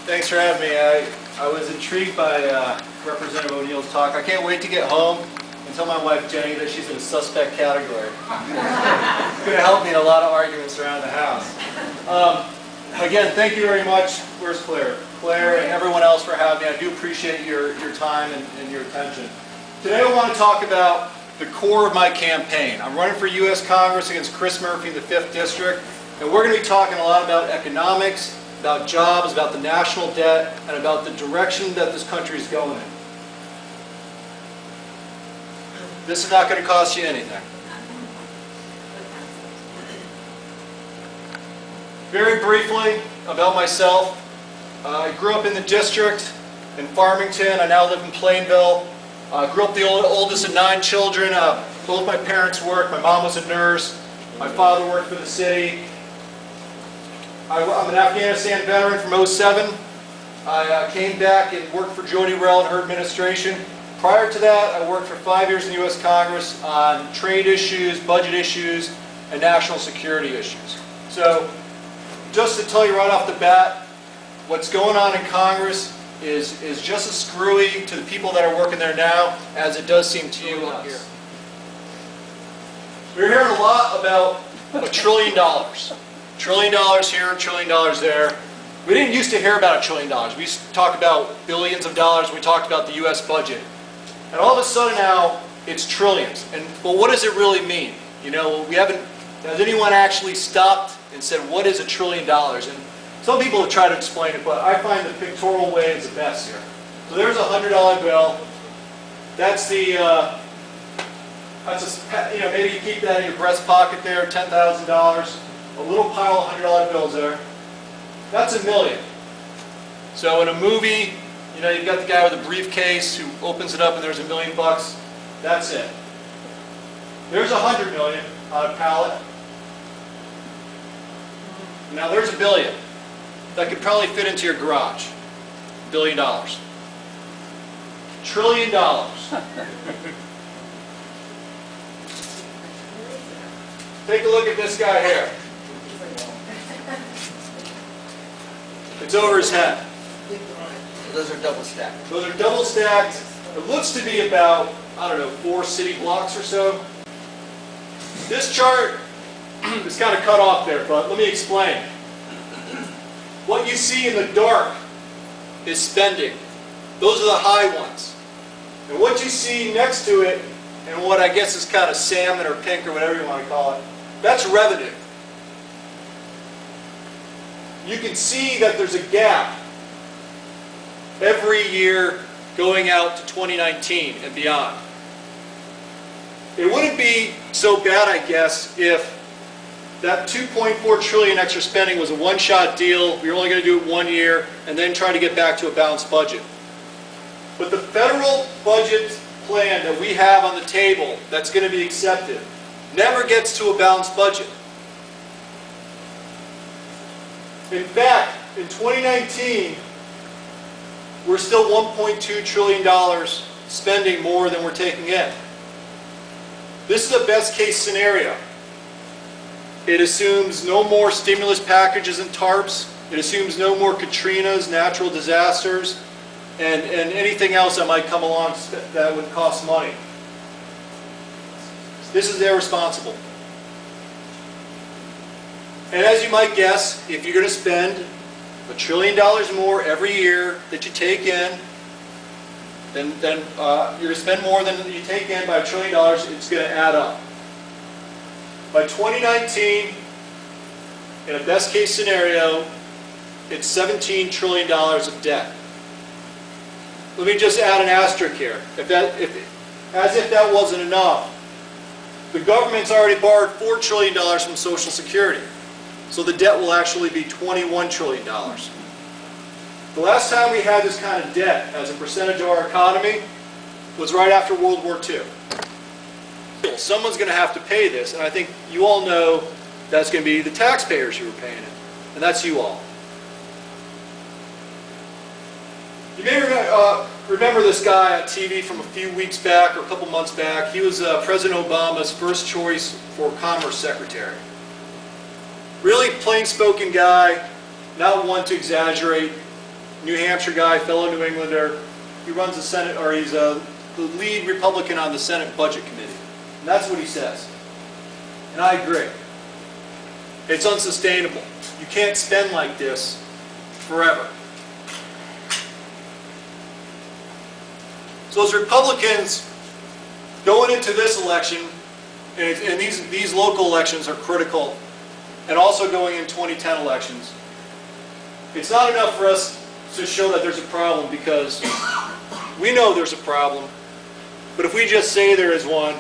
Thanks for having me. I was intrigued by Representative O'Neill's talk. I can't wait to get home and tell my wife Jenny that she's in a suspect category. It's going to help me in a lot of arguments around the house. Again, thank you very much. Where's Claire? Claire and everyone else for having me. I do appreciate your time and your attention. Today I want to talk about the core of my campaign. I'm running for U.S. Congress against Chris Murphy in the 5th District, and we're going to be talking a lot about economics, about jobs, about the national debt, and about the direction that this country is going in. This is not going to cost you anything. Very briefly about myself. I grew up in the district in Farmington. I now live in Plainville. I grew up the oldest of 9 children. Both my parents worked. My mom was a nurse. My father worked for the city. I'm an Afghanistan veteran from '07. I came back and worked for Jody Rell and her administration. Prior to that, I worked for 5 years in the U.S. Congress on trade issues, budget issues, and national security issues. So, just to tell you right off the bat, what's going on in Congress is just as screwy to the people that are working there now as it does seem to you up here. We're hearing a lot about $1 trillion. $1 trillion here, $1 trillion there. We didn't used to hear about $1 trillion. We used to talk about billions of dollars when we talked about the U.S. budget. And all of a sudden now, it's trillions. But what does it really mean? You know, has anyone actually stopped and said, what is $1 trillion? And some people have tried to explain it, but I find the pictorial way is the best here. So there's a $100 bill. That's the, maybe you keep that in your breast pocket there, $10,000. A little pile of $100 bills there. That's $1 million. So in a movie, you know, you've got the guy with a briefcase who opens it up and there's $1 million bucks. That's it. There's $100 million on a pallet. Now there's $1 billion. That could probably fit into your garage. $1 billion. $1 trillion. Take a look at this guy here. It's over his head. Those are double stacked. Those are double stacked. It looks to be about, I don't know, 4 city blocks or so. This chart is kind of cut off there, but let me explain. What you see in the dark is spending. Those are the high ones. And what you see next to it, and what I guess is kind of salmon or pink or whatever you want to call it, that's revenue. You can see that there's a gap every year going out to 2019 and beyond. It wouldn't be so bad, I guess, if that $2.4 trillion extra spending was a one-shot deal. We were only going to do it 1 year and then try to get back to a balanced budget. But the federal budget plan that we have on the table that's going to be accepted never gets to a balanced budget. In fact, in 2019, we're still $1.2 trillion spending more than we're taking in. This is a best case scenario. It assumes no more stimulus packages and TARPs. It assumes no more Katrinas, natural disasters, and anything else that might come along that would cost money. This is irresponsible. And as you might guess, if you're going to spend $1 trillion more every year that you take in, then you're going to spend more than you take in by $1 trillion, it's going to add up. By 2019, in a best case scenario, it's $17 trillion of debt. Let me just add an asterisk here. As if that wasn't enough, the government's already borrowed $4 trillion from Social Security. So the debt will actually be $21 trillion. The last time we had this kind of debt as a percentage of our economy was right after World War II. Someone's going to have to pay this, and I think you all know that's going to be the taxpayers who are paying it, and that's you all. You may remember this guy on TV from a few weeks back or a couple months back. He was President Obama's first choice for Commerce Secretary. Really plain-spoken guy, not one to exaggerate. New Hampshire guy, fellow New Englander. He runs the Senate, or he's the lead Republican on the Senate Budget Committee. And that's what he says. And I agree. It's unsustainable. You can't spend like this forever. So as Republicans going into this election, and these local elections are critical, and also going in 2010 elections, it's not enough for us to show that there's a problem, because we know there's a problem, but if we just say there is one,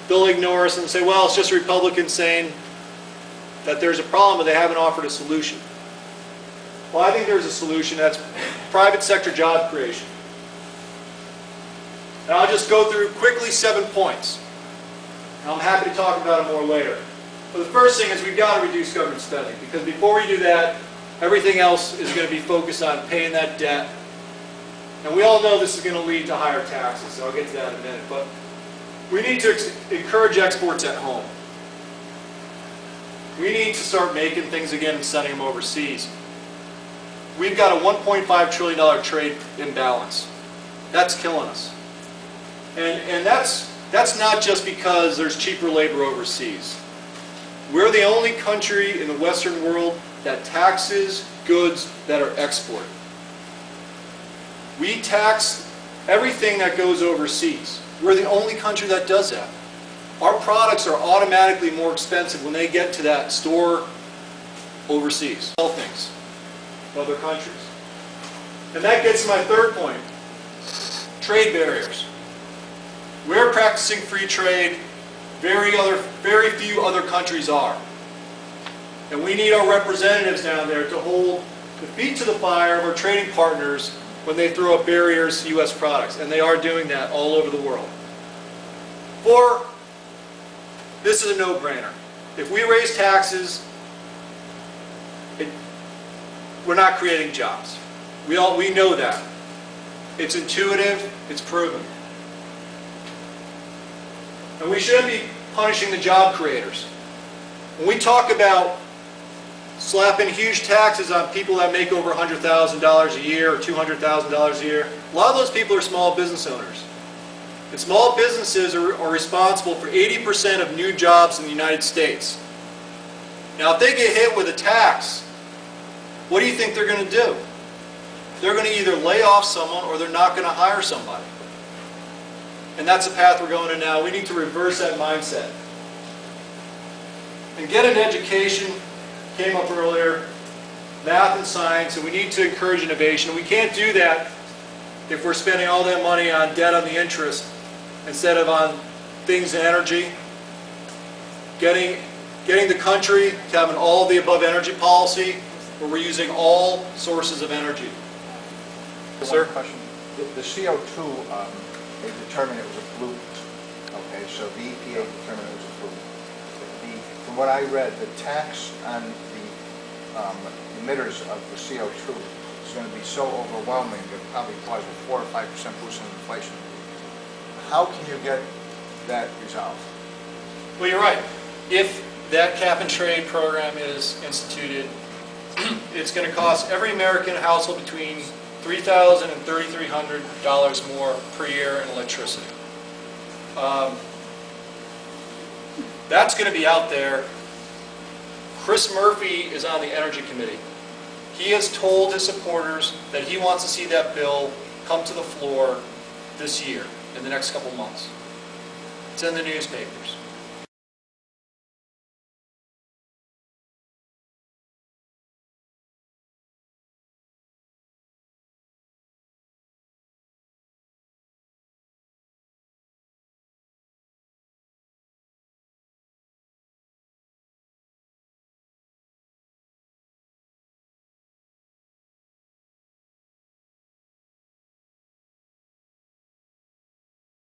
they'll ignore us and say, well, it's just Republicans saying that there's a problem, but they haven't offered a solution. Well, I think there's a solution. That's private sector job creation. And I'll just go through quickly 7 points. And I'm happy to talk about it more later. But the first thing is we've got to reduce government spending, because before we do that, everything else is going to be focused on paying that debt. And we all know this is going to lead to higher taxes, so I'll get to that in a minute. But we need to encourage exports at home. We need to start making things again and sending them overseas. We've got a $1.5 trillion trade imbalance. That's killing us. And that's not just because there's cheaper labor overseas. We're the only country in the Western world that taxes goods that are exported. We tax everything that goes overseas. We're the only country that does that. Our products are automatically more expensive when they get to that store overseas. Sell things in other countries. And that gets to my third point. Trade barriers. We're practicing free trade. Very few other countries are. And we need our representatives down there to hold the feet to the fire of our trading partners when they throw up barriers to U.S. products. And they are doing that all over the world. 4, this is a no-brainer. If we raise taxes, we're not creating jobs. We know that. It's intuitive, it's proven. And we shouldn't be punishing the job creators. When we talk about slapping huge taxes on people that make over $100,000 a year or $200,000 a year, a lot of those people are small business owners. And small businesses are responsible for 80% of new jobs in the United States. Now, if they get hit with a tax, what do you think they're going to do? They're going to either lay off someone or they're not going to hire somebody. And that's the path we're going in now. We need to reverse that mindset. And get an education, came up earlier, math and science, and we need to encourage innovation. We can't do that if we're spending all that money on debt on the interest instead of on things in energy. Getting the country to have an all-of-the-above energy policy where we're using all sources of energy. Sir? Question. The CO2, they determined it was a pollutant. Okay, so the EPA determined it was a pollutant. From what I read, the tax on the emitters of the CO2 is going to be so overwhelming that it probably causes a 4 or 5% boost in inflation. How can you get that resolved? Well, you're right. If that cap and trade program is instituted, it's going to cost every American household between $3,000 and $3,300 more per year in electricity. That's going to be out there. Chris Murphy is on the Energy Committee. He has told his supporters that he wants to see that bill come to the floor this year, in the next couple months. It's in the newspapers.